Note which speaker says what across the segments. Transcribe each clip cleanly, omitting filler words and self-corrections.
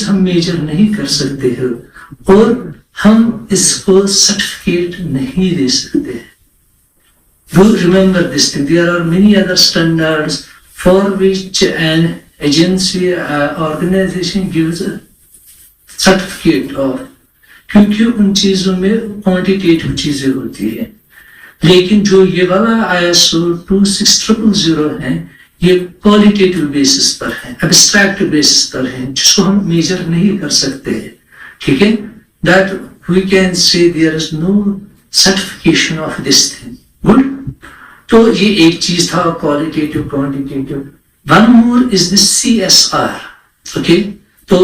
Speaker 1: ہم میجر نہیں کر سکتے ہیں اور ہم اس کو سرٹیفکیٹ نہیں دے سکتے. Do remember this thing. There are many other standards for which an agency organization gives a certificate of, کیونکہ ان چیزوں میں کوانٹیٹیو چیزیں ہوتی ہیں. لیکن جو یہ والا ISO 26000 ہے یہ کوالٹیٹیو بیسس پر ہے, ایبسٹریکٹ بیسس پر ہے, جس کو ہم میجر نہیں کر سکتے ہیں. ٹھیک ہے, that we can say there is no certification of this thing. Good. تو یہ ایک چیز تھا qualitative quantitative. One more is the CSR. Okay, تو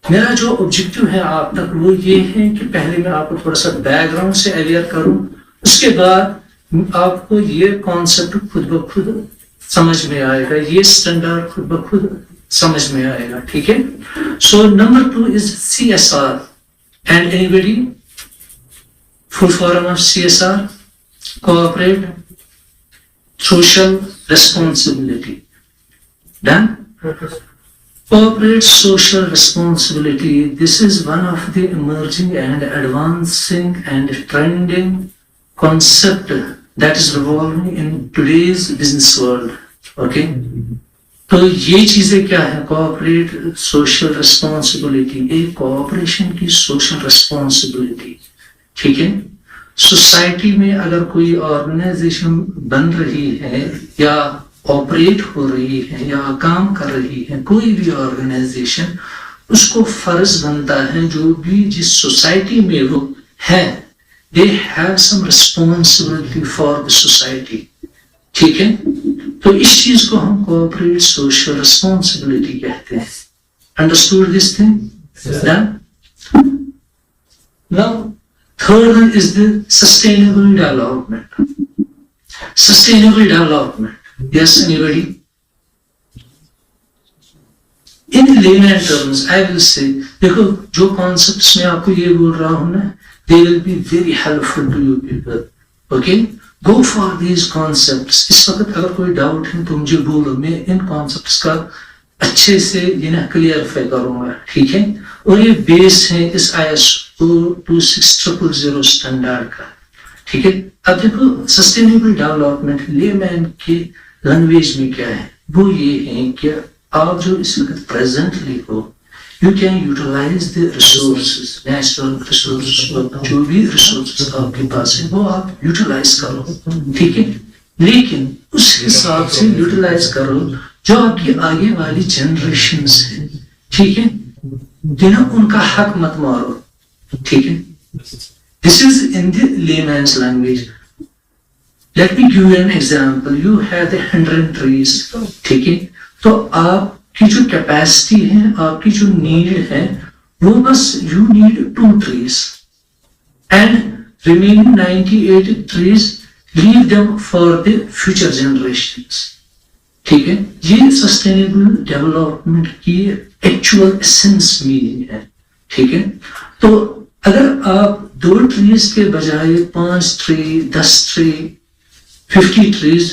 Speaker 1: میرا جو آبجیکٹو ہے آپ تک وہ یہ ہے کہ پہلے میں آپ کو تھوڑا سا بیک گراؤنڈ سے اویئر کروں, اس کے بعد آپ کو یہ کانسیپٹ خود بخود سمجھ میں آئے گا, یہ اسٹینڈرڈ خود بخود سمجھ میں آئے گا. ٹھیک ہے. So number 2 is CSR. And anybody full form of CSR, corporate social responsibility. Done? Corporate social responsibility. This is one of the emerging and advancing and trending concept that is revolving in today's business world. Okay? تو یہ چیزیں کیا ہے؟ corporate social responsibility, ایک cooperation کی social responsibility. ٹھیک ہے. Society میں اگر کوئی آرگنائزیشن بن رہی ہے یا آپریٹ ہو رہی ہے یا کام کر رہی ہے کوئی بھی آرگنائزیشن, اس کو فرض بنتا ہے جو بھی جس سوسائٹی میں وہ ہے, they have some responsibility for the society. ٹھیک ہے. تو اس چیز کو ہم کوآپریٹ سوشل ریسپانسبلٹی کہتے ہیں. Understood this thing? Done? Now third one is the sustainable development. Sustainable development. Yes, anybody? In layman terms, I will say, دیکھو جو concepts میں آپ کو یہ بول رہا ہوں نا, they will be very helpful to you people. Okay? Go for these concepts. اس وقت اگر کوئی ڈاؤٹ ہے تو مجھے بولو, میں ان concepts کا اچھے سے کلیئرفائی کروں گا. ٹھیک ہے. اور یہ بیس ہے اس ISO 26000 اسٹینڈرڈ کا. ٹھیک ہے. اب دیکھو سسٹینیبل ڈیولپمنٹ لے مین کی لینگویج میں کیا ہے, وہ یہ ہے کہ آپ جو اس وقت پریزنٹلی ہو, you can utilise the resources, natural resources, جو بھی ریسورسز آپ کے پاس ہیں وہ آپ یوٹیلائز کرو. ٹھیک ہے. لیکن اس حساب سے یوٹیلائز کرو جو آپ کی آگے والی جنریشنز ہیں. ٹھیک ہے. جنہیں ان کا حق مت مارو. ٹھیک ہے. This is in the layman's language. Let me give you an example. You have 100 trees. ٹھیک ہے. تو آپ کی جو کیپیسٹی ہے, آپ کی جو نیڈ ہے, وہ بس you need 2 trees. And remaining 98 trees, leave them for the future generations. ٹھیک ہے. یہ سسٹینیبل ڈیولپمنٹ کی ایکچوئل ایسنس میننگ ہے. ٹھیک ہے. تو اگر آپ 2 ٹریز کے بجائے 5 ٹری, 10 ٹری, 50 ٹریز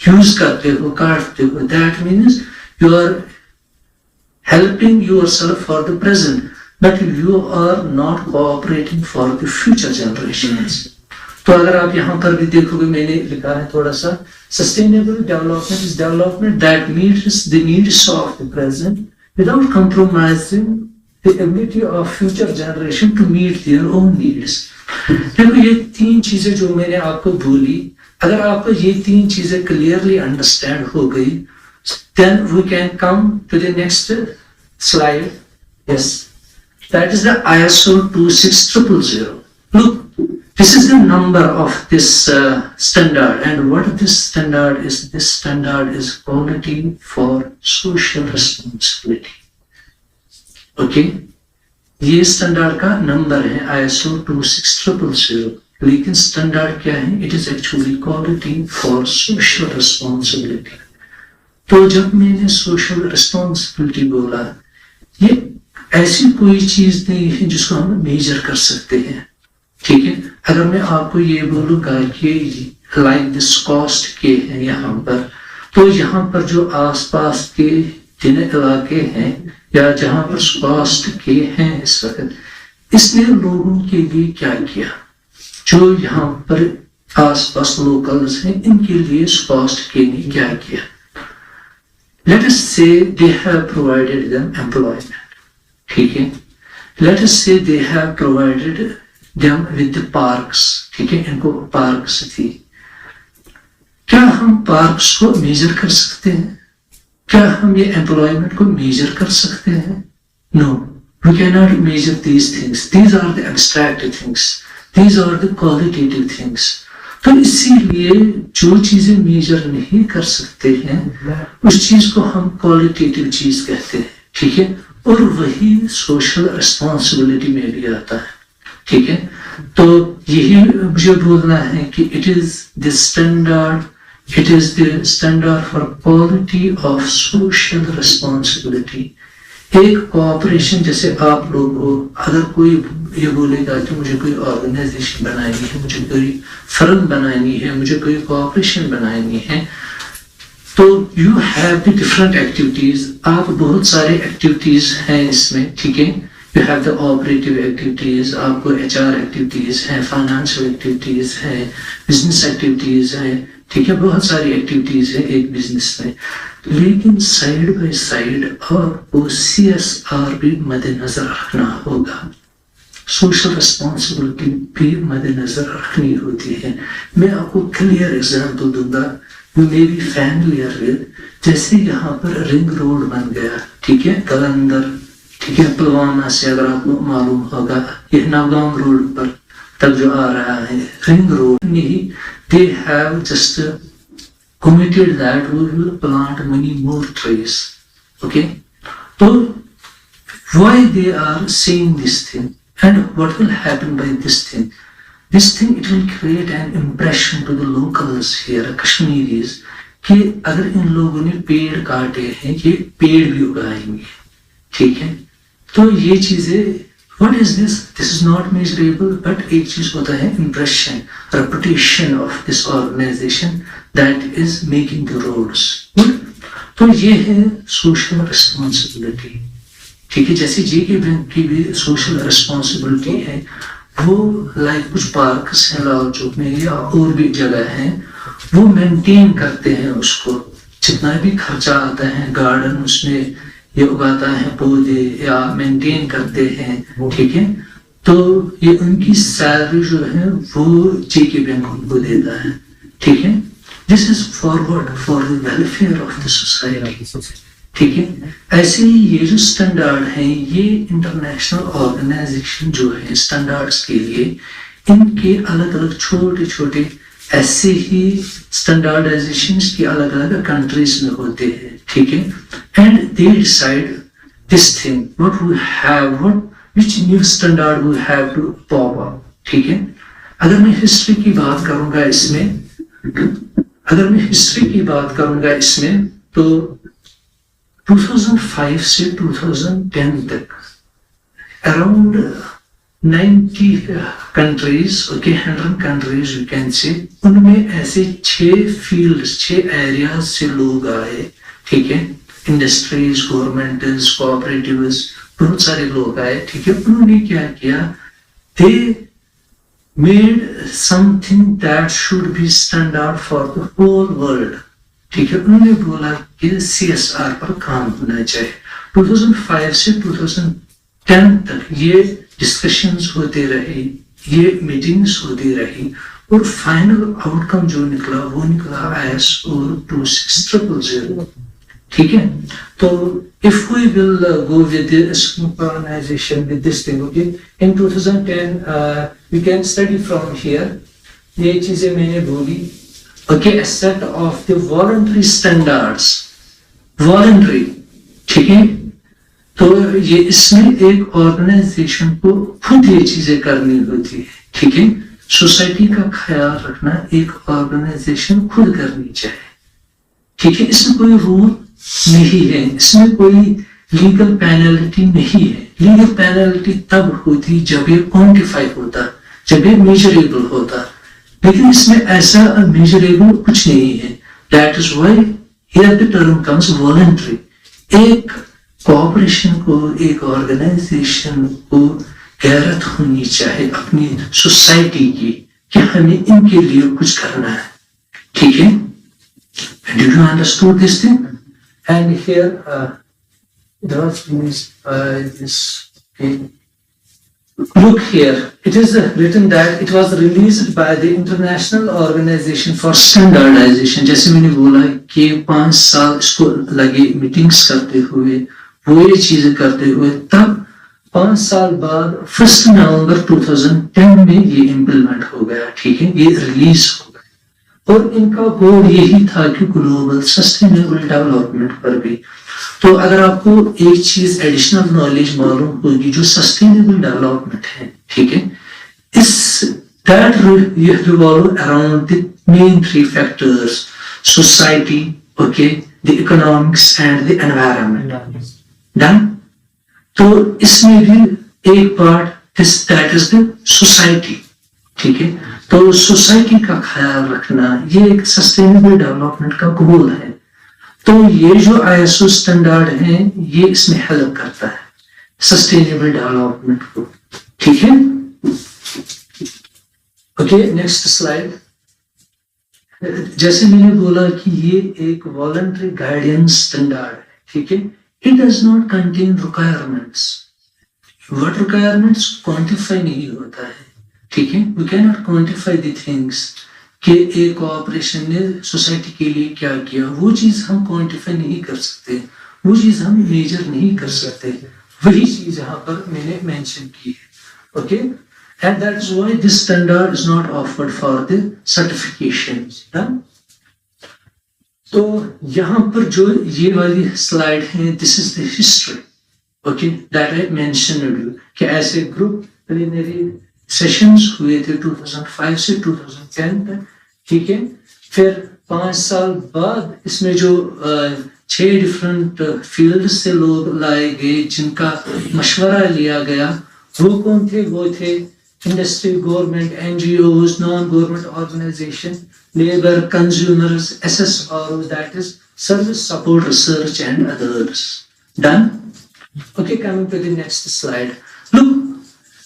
Speaker 1: یوز کرتے ہو, کاٹتے ہو, that means you are helping yourself for the present, but you are not cooperating for the future generations. تو اگر آپ یہاں پر بھی دیکھو گے, میں نے لکھا ہے تھوڑا سا, sustainable development is development that mates the needs of the present without compromising the ability of future generation to meet their own needs. دیکھو یہ 3 چیزیں جو میں نے آپ کو بولی, اگر آپ کو یہ 3 چیزیں کلیئرلی انڈرسٹینڈ ہو گئی, then we can come to the next slide. Yes, that is the ISO 26000. Look, this is the number of this standard, and what this standard is? This standard is quality for social responsibility. Okay. یہ standard کا number ہے ISO 26000, لیکن standard کیا ہے؟ It is actually quality for social responsibility. تو جب میں نے سوشل ریسپانسبلٹی بولا, یہ ایسی کوئی چیز نہیں ہے جس کو ہم میجر کر سکتے ہیں. ٹھیک ہے. اگر میں آپ کو یہ بولوں گا کہ لائک دس کاسٹ کے ہیں یہاں پر, تو یہاں پر جو آس پاس کے جن علاقے ہیں یا جہاں پر SKUAST کے ہیں اس وقت، اس نے لوگوں کے لیے کیا کیا؟ جو یہاں پر آس پاس لوکلز ہیں ان کے لیے SKUAST کے نے کیا کیا؟ Let us say they have provided them employment. ٹھیک ہے. Let us say they have provided them with the parks. ٹھیک ہے، ان کو پارکس تھی. کیا ہم پارکس کو میجر کر سکتے ہیں؟ کیا ہم یہ امپلائمنٹ کو میجر کر سکتے ہیں؟ No. We cannot measure these things. These are the abstract things. These are the qualitative things. تو اسی لیے جو چیزیں میجر نہیں کر سکتے ہیں اس چیز کو ہم کوالٹیٹیو چیز کہتے ہیں. ٹھیک ہے، اور وہی سوشل ریسپانسبلٹی میں بھی آتا ہے. ٹھیک ہے، تو یہی مجھے بولنا ہے کہ it is the standard for quality of social responsibility. ایک کوآپریشن، جیسے آپ لوگ اگر کوئی یہ بولے گا کہ مجھے کوئی آرگنائزیشن بنانی ہے، مجھے کوئی فرم بنانی ہے، مجھے کوئی کوآپریشن بنانی ہے، تو you have the different activities. آپ بہت سارے ایکٹیویٹیز ہیں اس میں. ٹھیک ہے، you have the operative activities, آپ کو HR ایکٹیویٹیز ہیں، فائنانشیل ایکٹیویٹیز ہیں، بزنس ایکٹیویٹیز ہیں. ٹھیک ہے، بہت ساری ایکٹیویٹیز ہیں ایک بزنس میں. لیکن سائڈ بائی سائڈ آپ کو CSR بھی مد نظر رکھنا ہوگا، سوشل ریسپانسبلٹی بھی مد نظر رکھنی ہوتی ہے. میں آپ کو کلیئر ایگزامپل دوں گا، you may be familiar with. جیسے یہاں پر رنگ روڈ بن گیا، ٹھیک ہے، کلندر، ٹھیک ہے، پلوامہ سے اگر آپ کو معلوم ہوگا، یہ نوگام روڈ پر تک جو آ رہا ہے رنگ روڈ نہیں. They have just committed that we will plant many more trees. Okay? So, why they are saying this thing and what will happen by this thing? This thing, it will create an impression to the locals here, Kashmiris, کہ اگر ان لوگوں نے پیڑ کاٹے ہیں یہ پیڑ بھی اگائیں گے. ٹھیک ہے، تو یہ چیزیں what is this? This is not measurable, but ایک چیز ہوتا ہے impression, reputation of this organization that is making the roads. تو یہ ہے social responsibility. ٹھیک ہے، جیسے JK بینک کی بھی social responsibility ہے، وہ لائک کچھ پارکس ہیں لال چوک میں یا اور بھی جگہ ہیں، وہ مینٹین کرتے ہیں اس کو. جتنا بھی خرچہ آتا ہے گارڈن اس میں یہ اگاتا ہے پودے یا مینٹین کرتے ہیں. ٹھیک ہے، تو یہ ان کی سیلری جو ہے وہ JK بینک ان کو دیتا ہے. ٹھیک ہے، this is forward for the welfare of the society. ٹھیک ہے، ایسے ہی یہ جو اسٹینڈرڈ ہیں یہ انٹرنیشنل آرگنائزیشن جو ہے اسٹینڈرڈس کے لیے ان کے الگ الگ چھوٹے چھوٹے ایسے ہی اسٹینڈرڈائزیشنس کی الگ الگ کنٹریز میں ہوتے ہیں. ٹھیک ہے، and they decide this thing what we have, which new standard we have to pop up. ٹھیک ہے، اگر میں ہسٹری کی بات کروں گا اس میں تو 2005 سے 2010 تک around 90 countries, okay, 100 countries you can say, ان میں ایسے 6 فیلڈز 6 ایریاز سے لوگ آئے. ٹھیک ہے، انڈسٹریز، گورنمنٹس، کوآپریٹیوز، بہت سارے لوگ آئے. ٹھیک ہے، انہوں نے کیا کیا، they made something that should be standard for the whole world. ٹھیک ہے، انہوں نے بولا کہ CSR پر کام ہونا چاہیے. 2005 سے 2010 تک یہ ڈسکشنز ہوتے رہے، یہ میٹنگز ہوتی رہی، اور فائنل آؤٹ کم جو نکلا وہ نکلا ISO 26000. ٹھیک ہے، تو if we will go with the synchronization with this thing, okay, in 2010 we can study from here. یہ چیزیں میں نے بولی. Okay, a set of the voluntary standards. Voluntary. ٹھیک ہے، تو یہ اس میں ایک آرگنائزیشن کو خود یہ چیزیں کرنی ہوتی ہے. ٹھیک ہے، سوسائٹی کا خیال رکھنا ایک آرگنائزیشن خود کرنی چاہیے. ٹھیک ہے، اس میں کوئی رول نہیں ہے، اس میں کوئی لیگل پینلٹی نہیں ہے. لیگل پینلٹی تب ہوتی جب یہ کوانٹیفائی ہوتا، جب یہ میجریبل ہوتا، لیکن اس میں ایسا میجریبل کچھ نہیں ہے. That is why here the term comes voluntary. ایک کوآپریشن کو ایک آرگنائزیشن کو غیرت ہونی چاہیے اپنی سوسائٹی کی کہ ہمیں ان کے لیے کچھ کرنا ہے. ٹھیک ہے. Did you understand this thing? And here it was finished this. Okay. Look here. It is written that it was released by the International Organization for Standardization. جیسے میں نے بولا کہ 5 سال اس کو لگے میٹنگز کرتے ہوئے, وہ یہ چیزیں کرتے ہوئے, تب 5 سال بعد 1 نومبر 2010 میں یہ امپلیمنٹ ہو گیا. ٹھیک ہے, یہ ریلیز ہو گیا. اور ان کا گول یہی تھا کہ گلوبل سسٹینیبل ڈیولپمنٹ پر بھی. تو اگر آپ کو ایک چیز ایڈیشنل نالج معلوم ہوگی جو سسٹینیبل ڈیولپمنٹ ہے, ٹھیک ہے, اس that revolve around the main 3 factors, society, okay, the economics and the environment. Done. تو اس میں بھی ایک part that is the society. ٹھیک ہے. تو سوسائٹی کا خیال رکھنا یہ ایک سسٹینیبل ڈیولپمنٹ کا گول ہے. تو یہ جو ISO اسٹینڈرڈ ہیں یہ اس میں ہیلپ کرتا ہے سسٹینیبل ڈیولپمنٹ کو. ٹھیک ہے. Okay, next slide. جیسے میں نے بولا کہ یہ ایک والنٹری گائیڈنس اسٹینڈرڈ ہے. ٹھیک ہے. It does not contain requirements. What requirements quantify نہیں ہوتا ہے. ٹھیک ہے. We can not quantify the things کہ ایک کوآپریشن نے سوسائٹی کے لیے کیا کیا, وہ چیز ہم کوانٹیفائی نہیں کر سکتے, وہ چیز ہم میجر نہیں کر سکتے. وہی چیز یہاں پر میں نے مینشن کی ہے. Okay. And that is why this standard is not offered for the certification. تو یہاں پر جو یہ والی سلائڈ ہے, this is the history. Okay, that I mentioned کہ ایسے گروپ پریلیمنری سیشنز ہوئے تھے 2005 سے 2010 تک. ٹھیک ہے. پھر 5 سال بعد اس میں جو 6 ڈفرنٹ فیلڈ سے لوگ لائے گئے جن کا مشورہ لیا گیا. وہ کون تھے؟ وہ تھے industry, government, NGOs, non government organisation, labour, consumers, SSROs, that is service support research and others. Done? Okay, coming to the next slide. Look,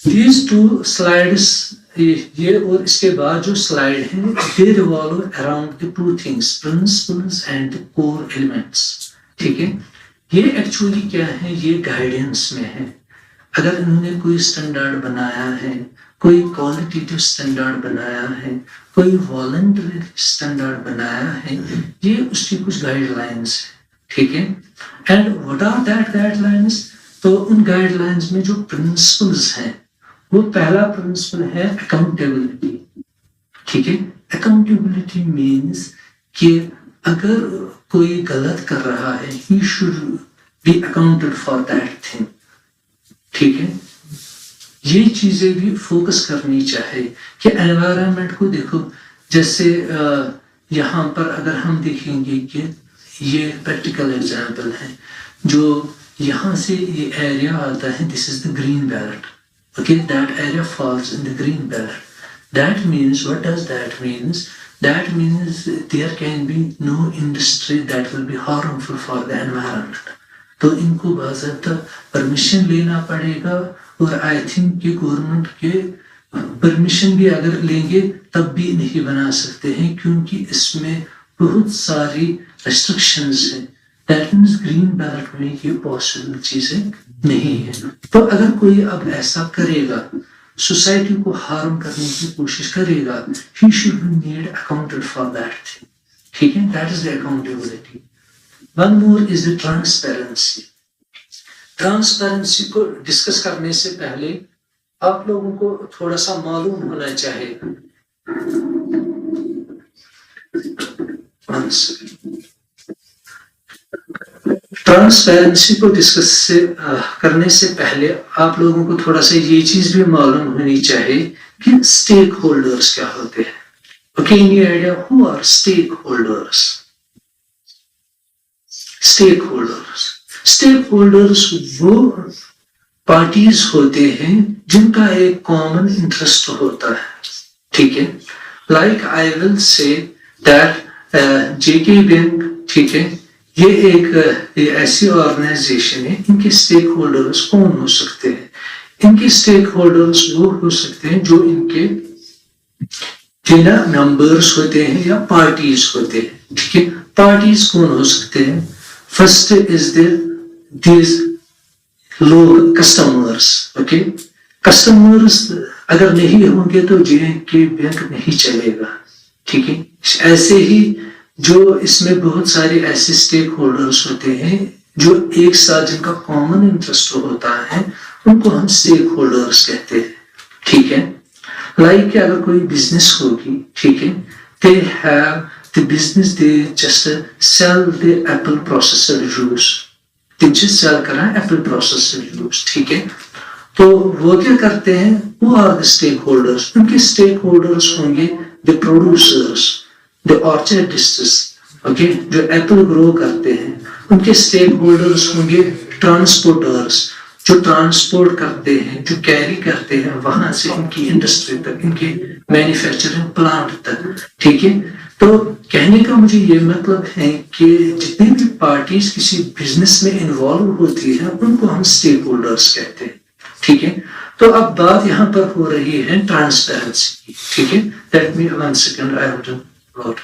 Speaker 1: these 2 slides, یہ اور اس کے بعد جو سلائڈ ہیں, they revolve around the 2 things, principles and the core elements. ٹھیک ہے. یہ actually کیا ہے, یہ گائیڈنس میں ہے. اگر انہوں نے کوئی اسٹینڈرڈ بنایا ہے, کوئی کوالٹیٹیو اسٹینڈرڈ بنایا ہے, کوئی والنٹری اسٹینڈرڈ بنایا ہے, یہ اس کی کچھ گائیڈ لائنس ہے. ٹھیک ہے. And what are that guidelines? تو ان گائیڈ لائنس میں جو پرنسپلز ہیں, وہ پہلا پرنسپل ہے اکاؤنٹیبلٹی. ٹھیک ہے. اکاؤنٹیبلٹی مینس کہ اگر کوئی غلط کر رہا ہے, he should be accounted for that thing. ٹھیک ہے. یہ چیزیں بھی فوکس کرنی چاہیے کہ انوائرمنٹ کو دیکھو. جیسے یہاں پر اگر ہم دیکھیں گے کہ یہ پریکٹیکل ایگزامپل ہے, جو یہاں سے یہ ایریا آتا ہے, this is the green belt. Okay, that area falls in the green belt. That means, what does that means? That means there can be no industry that will be harmful for the environment. تو ان کو باضابطہ permission لینا پڑے گا, اور I think کہ government کے permission بھی اگر لیں گے تب بھی نہیں بنا سکتے ہیں, کیونکہ اس میں بہت ساری ریسٹرکشنز ہیں. دیٹ مینس گرین بیلٹ میں یہ پاسبل چیزیں نہیں ہے. تو اگر کوئی اب ایسا کرے گا, سوسائٹی کو ہارم کرنے کی کوشش کرے گا, he should be made accounted for that thing. ٹھیک ہے. That is the accountability. One more is the transparency. Transparency کو ڈسکس کرنے سے پہلے آپ لوگوں کو تھوڑا سا معلوم ہونا چاہیے. ٹرانسپیرنسی کو ڈسکس کرنے سے پہلے آپ لوگوں کو تھوڑا سا یہ چیز بھی معلوم ہونی چاہیے کہ اسٹیک ہولڈرس کیا ہوتے ہیں. Okay, any idea who are stakeholders? Stack holders وہ پارٹیز ہوتے ہیں جن کا ایک کامن انٹرسٹ ہوتا ہے. ٹھیک ہے. لائک آئی ول سے دیٹ JK بینک, ٹھیک ہے, یہ ایک ایسی آرگنائزیشن ہے، ان کے اسٹیک ہولڈرز کون ہو سکتے ہیں؟ ان کے اسٹیک ہولڈرز وہ ہو سکتے ہیں جو ان کے ممبرس ہوتے ہیں یا پارٹیز ہوتے ہیں. ٹھیک ہے، پارٹیز کون ہو سکتے ہیں؟ فرسٹ از دیز لوگ کسٹمرس. اوکے، کسٹمرس اگر نہیں ہوں گے تو JNK بینک نہیں چلے گا. ٹھیک ہے، ایسے ہی جو اس میں بہت سارے ایسے اسٹیک ہولڈرس ہوتے ہیں جو ایک ساتھ جن کا کامن انٹرسٹ ہوتا ہے، ان کو ہم اسٹیک ہولڈرس کہتے ہیں. ٹھیک ہے، لائک کہ اگر کوئی بزنس ہوگی، ٹھیک ہے، they have the business, they just sell the apple processed juice. تم سے سیل کرنا ہے ایپل پروسیسر جوس. ٹھیک ہے، تو وہ کیا کرتے ہیں؟ وہ آر the اسٹیک ہولڈرس. ان کے اسٹیک ہولڈرس ہوں گے the producers, the orchardists. Okay, جو ایپل گرو کرتے ہیں. ان کے اسٹیک ہولڈرس ہوں گے ٹرانسپورٹرس، جو ٹرانسپورٹ کرتے ہیں، جو کیری کرتے ہیں وہاں سے ان کی انڈسٹری تک، ان کے مینوفیکچرنگ پلانٹ تک. ٹھیک ہے، تو کہنے کا مجھے یہ مطلب ہے کہ جتنی بھی پارٹیز کسی بزنس میں انوالو ہوتی ہیں ان کو ہم اسٹیک ہولڈرس کہتے ہیں. ٹھیک ہے، تو اب بات یہاں پر ہو رہی ہے ٹرانسپیرنسی کی. ٹھیک ہے، let me 1 second I have to load.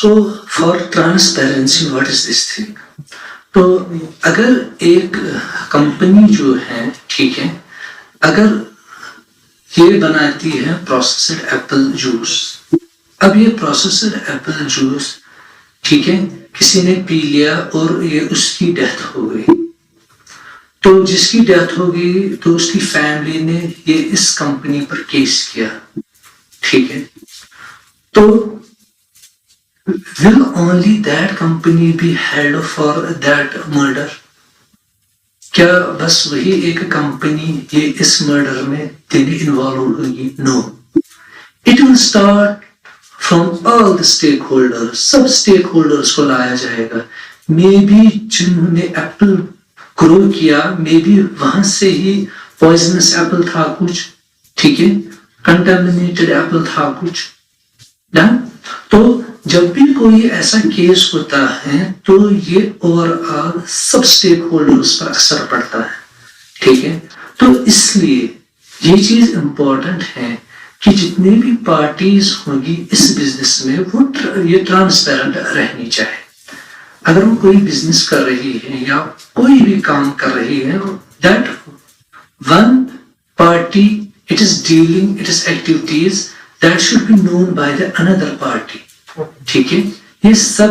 Speaker 1: So for transparency, what is this thing? تو اگر ایک کمپنی جو ہے، ٹھیک ہے، اگر یہ بناتی ہے پروسیسڈ ایپل جوس. اب یہ پروسیسڈ ایپل جوس، ٹھیک ہے، کسی نے پی لیا اور یہ اس کی ڈیتھ ہو گئی. تو جس کی ڈیتھ ہو گئی تو اس کی فیملی نے یہ اس کمپنی پر کیس کیا. ٹھیک ہے، تو will only that company be held for that murder? کیا بس وہی ایک کمپنی یہ اس مرڈر میں انوالو ہوگی؟ نو. It will start from all the stakeholders. Sub stack holders کو لایا جائے گا. مے بی جنہوں نے ایپل گرو کیا، مے بی وہاں سے ہی پوائزنس ایپل تھا کچھ. ٹھیک ہے، کنٹامینیٹڈ ایپل تھا کچھ. ڈن. تو جب بھی کوئی ایسا کیس ہوتا ہے تو یہ اوور آل سب اسٹیک ہولڈرس پر اثر پڑتا ہے. ٹھیک ہے، تو اس لیے یہ چیز امپورٹنٹ ہے کہ جتنی بھی پارٹیز ہوگی اس بزنس میں وہ یہ ٹرانسپیرنٹ رہنی چاہیے. اگر وہ کوئی بزنس کر رہی ہے یا کوئی بھی کام کر رہی ہے، that one party it is dealing it is activities that should be known by the another party. ٹھیک ہے، یہ سب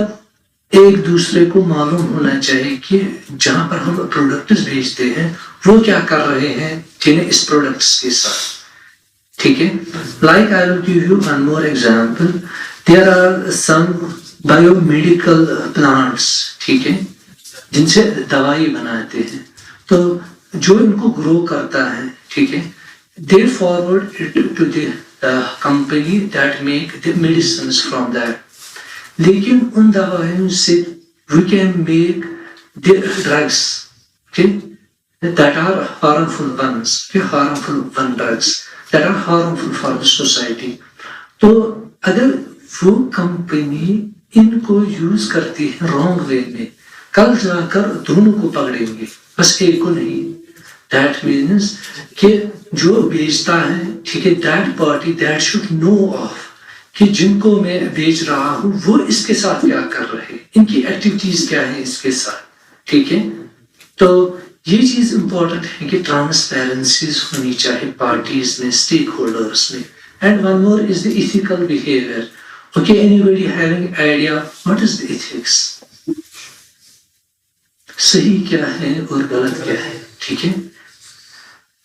Speaker 1: ایک دوسرے کو معلوم ہونا چاہیے کہ جہاں پر ہم پروڈکٹس بیچتے ہیں وہ کیا کر رہے ہیں جنہیں اس پروڈکٹس کے ساتھ. ٹھیک ہے، like I will give you one more example. There are some biomedical plants، ٹھیک ہے، جن سے دوائی بناتے ہیں. تو جو ان کو گرو کرتا ہے، ٹھیک ہے، they forward it to the company that make the medicines from that. لیکن ان دوائیوں سے we can make the drugs, okay, that are harmful ones, okay, harmful one drugs that are harmful for the society. تو اگر وہ company ان کو use کرتی ہے wrong way میں، کل جا کر دونوں کو پکڑیں گے، بس ایک کو نہیں. That means کہ جو بیچتا ہے، ٹھیک ہے، that party that should know of کہ جن کو میں بیچ رہا ہوں وہ اس کے ساتھ کیا کر رہے ہیں، ان کی ایکٹیویٹیز کیا ہیں اس کے ساتھ. ٹھیک ہے، تو یہ چیز امپورٹنٹ ہے کہ ٹرانسپیرنسیز ہونی چاہیے پارٹیز میں، اسٹیک ہولڈرس میں. And one more is the ethical behavior. Okay, anybody having idea what is the ethics? صحیح کیا ہے اور غلط کیا ہے. ٹھیک ہے،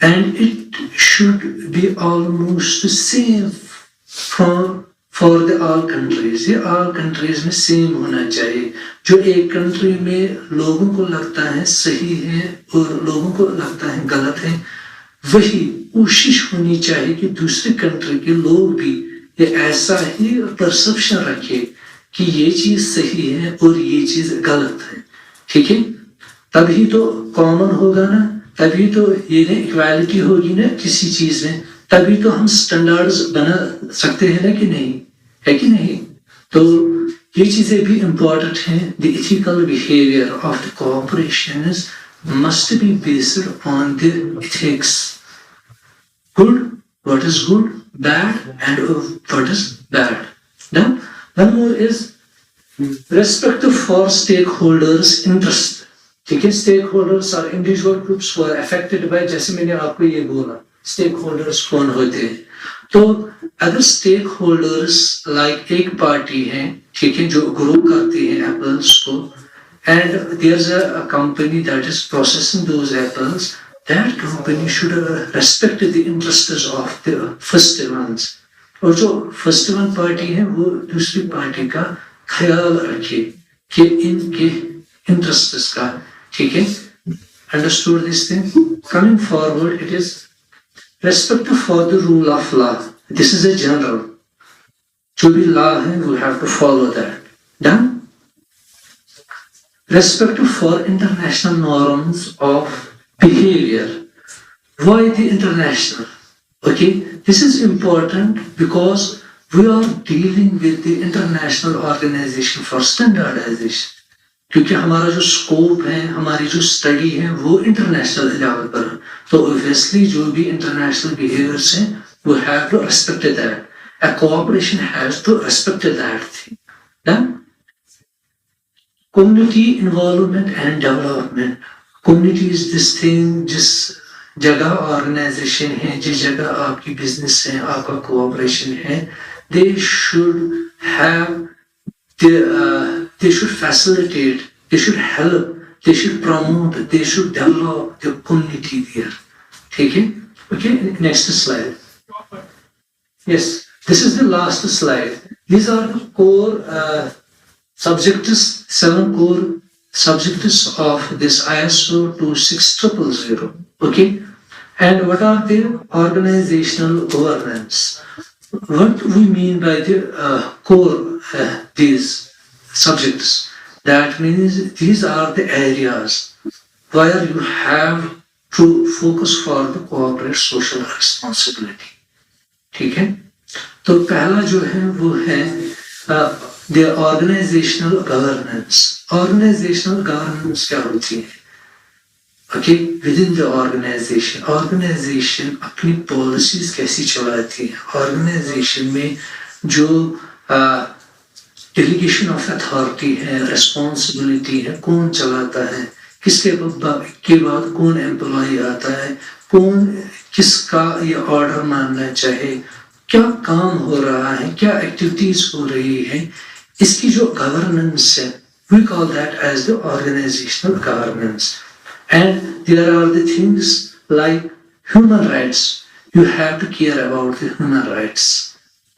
Speaker 1: and it should be almost the same for the all countries. یہ all countries میں same ہونا چاہیے. جو ایک کنٹری میں لوگوں کو لگتا ہے صحیح ہے اور لوگوں کو لگتا ہے غلط ہے، وہی کوشش ہونی چاہیے کہ دوسری کنٹری کے لوگ بھی یہ ایسا ہی پرسپشن رکھے کہ یہ چیز صحیح ہے اور یہ چیز غلط ہے. ٹھیک ہے, تبھی تو کامن ہوگا نا, تبھی تو یہ اکوالٹی ہوگی نا کسی چیز میں, تبھی تو ہم اسٹینڈرڈز بنا سکتے ہیں نا, کہ نہیں ہے کہ نہیں. تو یہ چیزیں بھی امپورٹنٹ ہیں. The ethical behaviour of the cooperations must be based on the ethics. Good, what is good, bad, and what is bad. Now, one more is respect for stakeholders' interest. ٹھیک ہے, اسٹیک ہولڈرس اور individual groups who are affected by, جیسے میں نے آپ کو یہ بولا اسٹیک ہولڈرس کون ہوتے ہیں. تو اگر اسٹیک ہولڈرس لائک ایک پارٹی ہے, ٹھیک ہے, جو گرو کرتی ہے ایپلس کو, and there's a company that is processing those apples, that company should respect the interests of the first ones. اور جو فرسٹ ون پارٹی ہے وہ دوسری پارٹی کا خیال رکھے کہ ان کے انٹرسٹس کا. ٹھیک ہے, understood this thing. Coming forward, it is respect for the rule of law. This is a general. جو بھی law ہے we have to follow that. Done? Respect for international norms of behavior. Why the international? Okay, this is important because we are dealing with the international organization for standardization. کیونکہ ہمارا جو scope ہے, ہماری جو study ہے وہ international level پر ہے, تو اوبویسلی جو بھی انٹرنیشنل بیہیویئرس ہیں we have to respect that. A cooperation has to respect that thing. Then community involvement and development. Community is this thing, جس جگہ آرگنائزیشن ہے, جس جگہ آپ کی بزنس ہے, آپ کا کوآپریشن ہے, they should have they should facilitate, they should help, they should promote, they should develop the community there. ٹھیک ہے, okay, next slide. Yes, this is the last slide. These are the core subjects, 7 core subjects of this ISO 26000. Okay, and what are the organizational governance? What we mean by the core these subjects? That means these are the areas where you have to focus for the corporate social responsibility. ٹھیک ہے, تو پہلا جو ہے وہ ہے the organizational governance. Organizational governance کیا ہوتی ہے؟ Okay, within the organization, organization اپنی پالیسیز کیسی چلاتی ہے, organization میں جو ڈیلیگیشن آف اتھارٹی ہے, ریسپانسبلٹی ہے, کون چلاتا ہے, کس کے بعد کون امپلائی آتا ہے, کون کس کا یہ آرڈر ماننا چاہے, کیا کام ہو رہا ہے, کیا ایکٹیویٹیز ہو رہی ہے, اس کی جو گورننس ہے we call that as the organizational governance. And there are the things like human rights. You have to care about the human rights.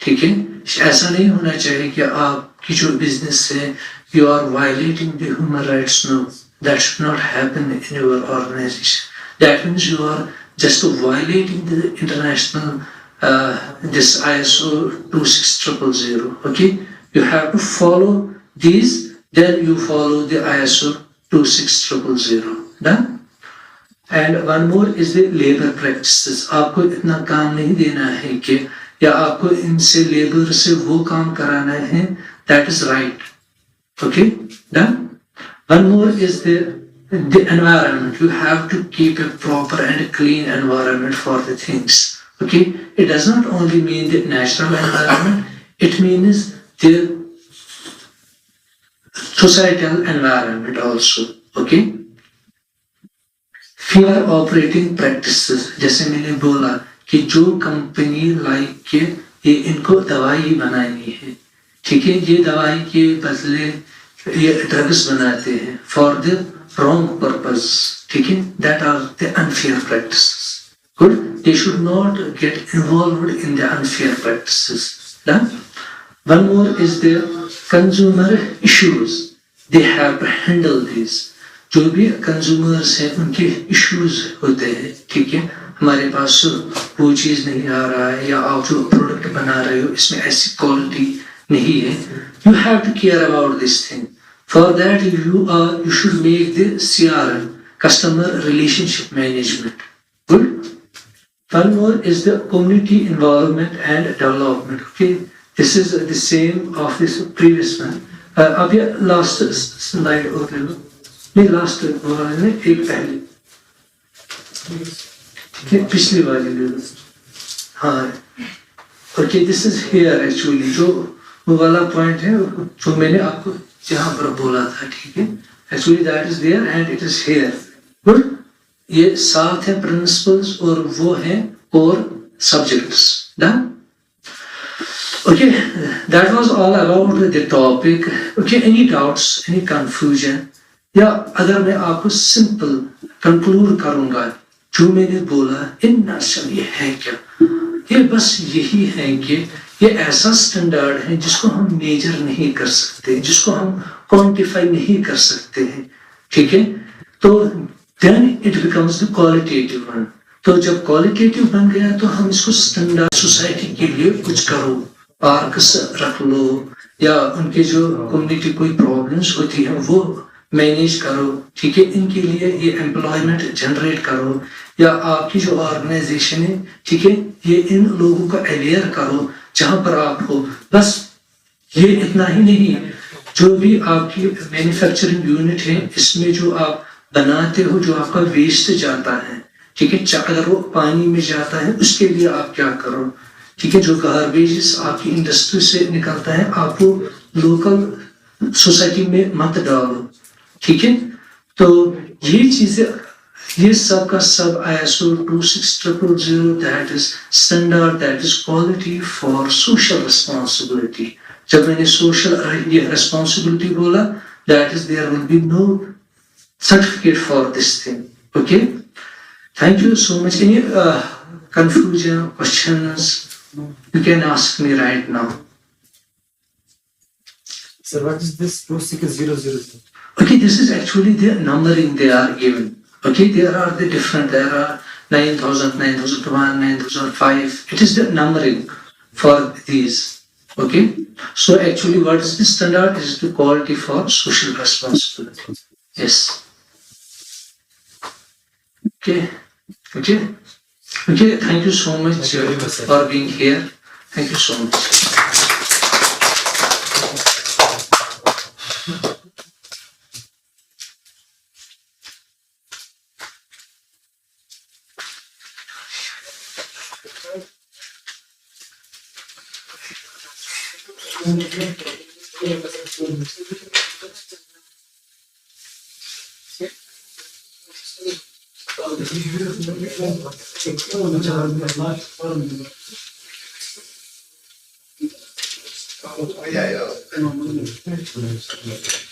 Speaker 1: ٹھیک ہے, ایسا نہیں ہونا چاہیے کہ آپ کی جو بزنس ہے you are violating the human rights. No, that should not happen in your organization. That means you are just violating the international this ISO 26000. Okay, you have to follow these, then you follow the ISO 26000. Done? And one more is the labor practices. آپ کو اتنا کام نہیں دینا ہے کہ یا آپ کو ان سے لیبر سے وہ کام کرانا ہے, that is right. Okay, done? One more is the environment. You have to keep a proper and clean environment for the things. Okay, it does not only mean the natural environment, it means the societal environment also. Okay, fair operating practices, جیسے میں نے بولا کہ جو company like کہ یہ ان کو دوائی بنانی ہے, ٹھیک ہے, یہ دوائی کے بدلے یہ ڈرگس بناتے ہیں فار دا رانگ پرپز. ٹھیک ہے, that are the unfair practices. Good, they should not get involved in the unfair practices. Done. One more is the consumer issues. They have to handle these. جو بھی consumers ہیں ان کے issues ہوتے ہیں, ٹھیک ہے, ہمارے پاس وہ چیز نہیں آ رہا ہے یا آپ جو پروڈکٹ بنا رہے ہو اس میں ایسی کوالٹی نہیں ہے. You have to care about this thing. For that you should make the CRM, customer relationship management. Good. One more is the community involvement and development. Okay, this is the same of this previous one. اب یہ last slide اور لے لو, نہیں last ایک پہلے پچھلی والی لے لو. ہاں okay, this is here actually جو وہ والا پوائنٹ ہے جو میں نے آپ کو جہاں پر بولا تھا, ٹھیک ہے, actually that is there and it is here. Good. یہ 7 ہیں پرنسپلس اور وہ ہیں اور subjects. Done. Okay, that was all about the topic. Okay, any doubts, any confusion? یا اگر میں آپ کو سمپل کنکلوڈ کروں گا جو میں نے بولا ان نرسل یہ ہے کیا, یہ بس یہی ہے کہ یہ ایسا سٹینڈرڈ ہے جس کو ہم میجر نہیں کر سکتے, جس کو ہم کوانٹیفائی نہیں کر سکتے ہیں, ٹھیک ہے. تو then it becomes the qualitative one. تو جب کوالٹیٹیو بن گیا تو ہم اس کو سٹینڈرڈ سوسائٹی کے لیے کچھ کرو, پارکس رکھ لو یا ان کے جو کمیونٹی کوئی پرابلمس ہوتی ہیں وہ مینیج کرو, ٹھیک ہے, ان کے لیے یہ امپلائمنٹ جنریٹ کرو, یا آپ کی جو آرگنائزیشن ہے, ٹھیک ہے, یہ ان لوگوں کو اویئر کرو جہاں پر آپ ہو. بس یہ اتنا ہی نہیں, جو بھی آپ کی مینوفیکچرنگ یونٹ ہے اس میں جو آپ بناتے ہو, جو آپ کا ویسٹ جاتا ہے, ٹھیک ہے, اگر وہ پانی میں جاتا ہے اس کے لیے آپ کیا کرو, ٹھیک ہے, جو گاربیجز آپ کی انڈسٹری سے نکلتا ہے آپ کو لوکل سوسائٹی میں مت ڈالو, ٹھیک ہے. تو یہ چیزیں یہ سب کا سب ISO 26000 that is standard, that is quality for social responsibility. جب میں نے سوشل یہ ریسپانسبلٹی بولا, that is there will be no certificate for this thing. Okay, thank you so much. Any confusion, questions? You can ask me right now.
Speaker 2: Sir, what is this 26000?
Speaker 1: Okay, this is actually the numbering they are given. Okay, there are the different, there are 9000, 9001, 9005. It is the numbering for these. Okay, so actually what is the standard is the quality for social responsibility. Yes. Okay, okay. Okay, thank you so much for being here. Thank you so much.
Speaker 2: Yeah.